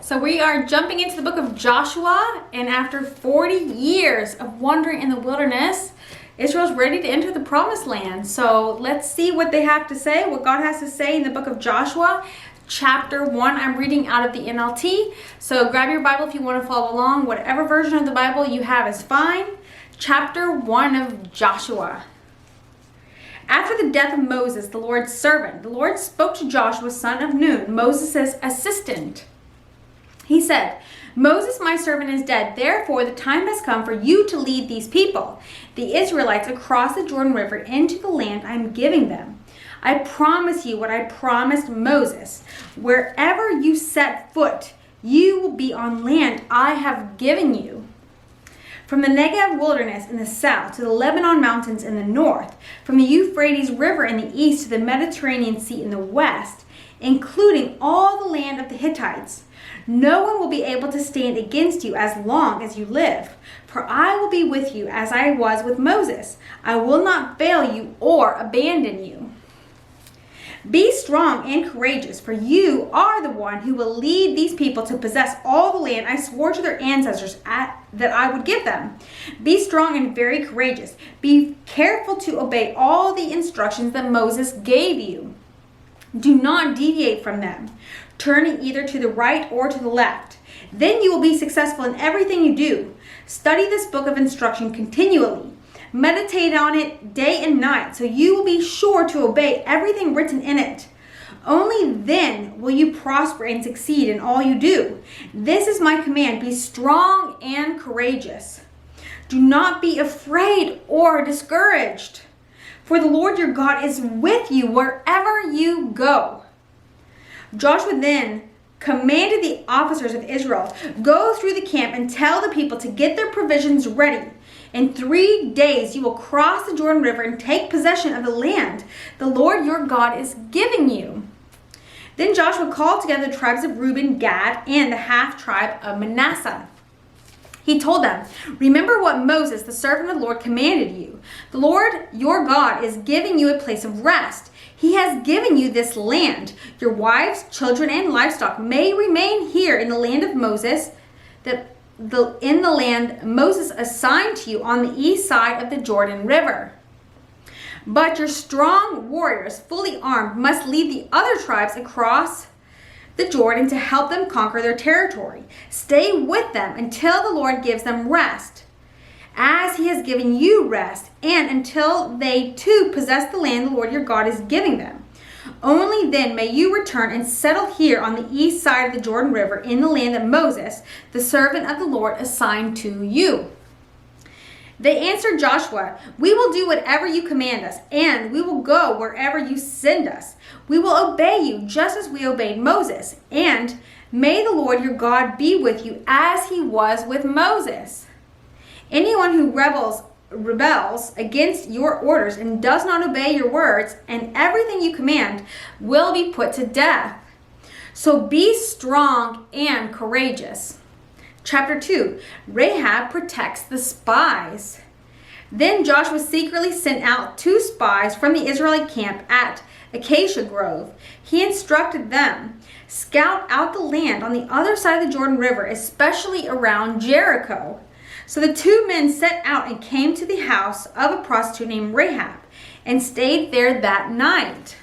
So we are jumping into the book of Joshua, and after 40 years of wandering in the wilderness, Israel's ready to enter the promised land. So let's see what they have to say, what God has to say in the book of Joshua, chapter 1. I'm reading out of the NLT. So grab your Bible if you want to follow along. Whatever version of the Bible you have is fine. Chapter 1 of Joshua. After the death of Moses, the Lord's servant, the Lord spoke to Joshua, son of Nun, Moses' assistant. He said, Moses, my servant, is dead. Therefore, the time has come for you to lead these people, the Israelites, across the Jordan River into the land I am giving them. I promise you what I promised Moses. Wherever you set foot, you will be on land I have given you. From the Negev wilderness in the south to the Lebanon mountains in the north, from the Euphrates River in the east to the Mediterranean Sea in the west, including all the land of the Hittites, no one will be able to stand against you as long as you live. For I will be with you as I was with Moses. I will not fail you or abandon you. Be strong and courageous, for you are the one who will lead these people to possess all the land I swore to their ancestors that I would give them. Be strong and very courageous. Be careful to obey all the instructions that Moses gave you. Do not deviate from them, turning either to the right or to the left. Then you will be successful in everything you do. Study this book of instruction continually. Meditate on it day and night, so you will be sure to obey everything written in it. Only then will you prosper and succeed in all you do. This is my command. Be strong and courageous. Do not be afraid or discouraged, for the Lord your God is with you wherever you go. Joshua then commanded the officers of Israel, go through the camp and tell the people to get their provisions ready. In 3 days you will cross the Jordan River and take possession of the land the Lord your God is giving you. Then Joshua called together the tribes of Reuben, Gad, and the half-tribe of Manasseh. He told them, remember what Moses, the servant of the Lord, commanded you. The Lord your God is giving you a place of rest. He has given you this land. Your wives, children, and livestock may remain here in the land of Moses, in the land Moses assigned to you on the east side of the Jordan River. But your strong warriors, fully armed, must lead the other tribes across the Jordan to help them conquer their territory. Stay with them until the Lord gives them rest, as he has given you rest, and until they too possess the land the Lord your God is giving them. Only then may you return and settle here on the east side of the Jordan River in the land that Moses, the servant of the Lord, assigned to you. They answered Joshua, we will do whatever you command us, and we will go wherever you send us. We will obey you just as we obeyed Moses, and may the Lord your God be with you as he was with Moses. Anyone who rebels against your orders and does not obey your words and everything you command will be put to death. So be strong and courageous. Chapter 2, Rahab protects the spies. Then Joshua secretly sent out 2 spies from the Israelite camp at Acacia Grove. He instructed them, scout out the land on the other side of the Jordan River, especially around Jericho. So the 2 men set out and came to the house of a prostitute named Rahab and stayed there that night.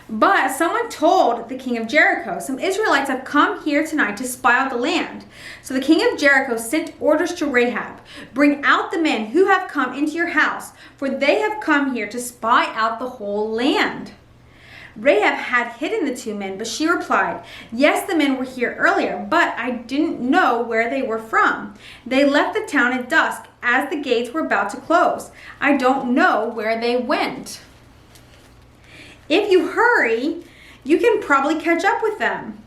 But someone told the king of Jericho, some Israelites have come here tonight to spy out the land. So the king of Jericho sent orders to Rahab, bring out the men who have come into your house, for they have come here to spy out the whole land. Rahab had hidden the 2 men, but she replied, yes, the men were here earlier, but I didn't know where they were from. They left the town at dusk as the gates were about to close. I don't know where they went. If you hurry, you can probably catch up with them.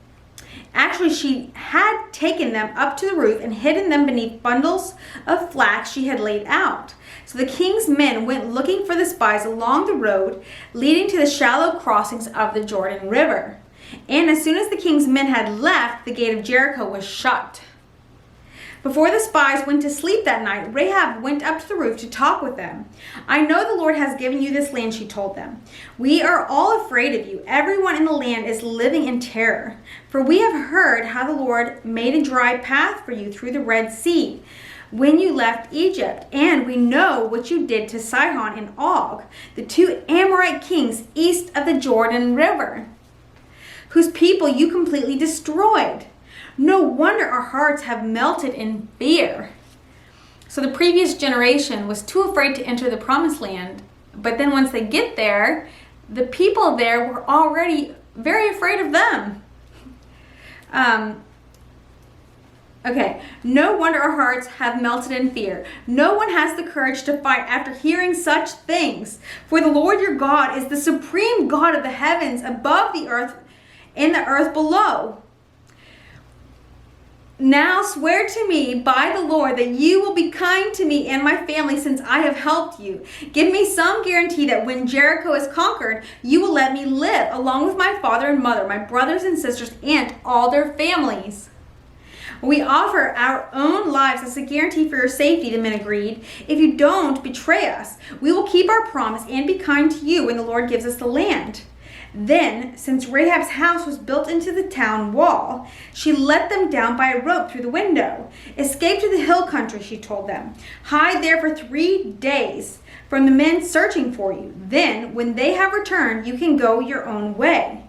Actually, she had taken them up to the roof and hidden them beneath bundles of flax she had laid out. So the king's men went looking for the spies along the road leading to the shallow crossings of the Jordan River. And as soon as the king's men had left, the gate of Jericho was shut. Before the spies went to sleep that night, Rahab went up to the roof to talk with them. "I know the Lord has given you this land," she told them. "We are all afraid of you. Everyone in the land is living in terror. For we have heard how the Lord made a dry path for you through the Red Sea when you left Egypt, and we know what you did to Sihon and Og, the two Amorite kings east of the Jordan River, whose people you completely destroyed. No wonder our hearts have melted in fear." So the previous generation was too afraid to enter the promised land. But then once they get there, the people there were already very afraid of them. Okay, no wonder our hearts have melted in fear. No one has the courage to fight after hearing such things. For the Lord your God is the supreme God of the heavens above the earth and the earth below. Now swear to me by the Lord that you will be kind to me and my family since I have helped you. Give me some guarantee that when Jericho is conquered, you will let me live along with my father and mother, my brothers and sisters, and all their families. We offer our own lives as a guarantee for your safety, the men agreed. If you don't betray us, we will keep our promise and be kind to you when the Lord gives us the land. Then, since Rahab's house was built into the town wall, she let them down by a rope through the window. "Escape to the hill country," she told them. "Hide there for 3 days from the men searching for you. Then, when they have returned, you can go your own way."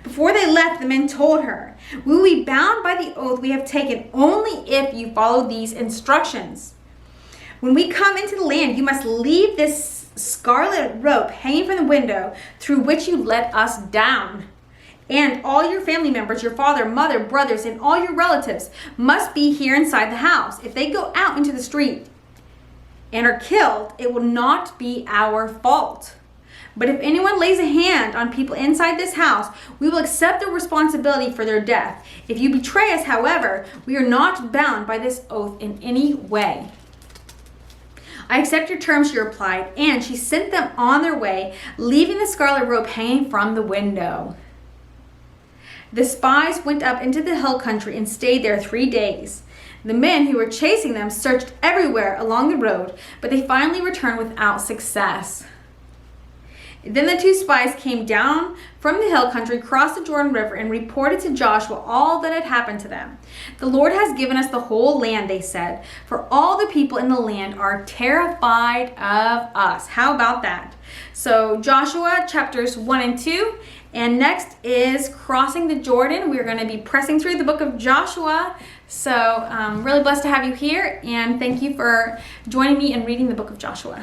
Before they left, the men told her, "We will be bound by the oath we have taken only if you follow these instructions. When we come into the land, you must leave this scarlet rope hanging from the window through which you let us down. And all your family members, your father, mother, brothers, and all your relatives must be here inside the house. If they go out into the street and are killed, it will not be our fault. But if anyone lays a hand on people inside this house, we will accept the responsibility for their death. If you betray us, however, we are not bound by this oath in any way." "I accept your terms," she replied, and she sent them on their way, leaving the scarlet rope hanging from the window. The spies went up into the hill country and stayed there 3 days. The men who were chasing them searched everywhere along the road, but they finally returned without success. Then the two spies came down from the hill country, crossed the Jordan River, and reported to Joshua all that had happened to them. "The Lord has given us the whole land," they said, "for all the people in the land are terrified of us." How about that? So Joshua chapters 1 and 2. And next is crossing the Jordan. We're going to be pressing through the book of Joshua. So really blessed to have you here. And thank you for joining me in reading the book of Joshua.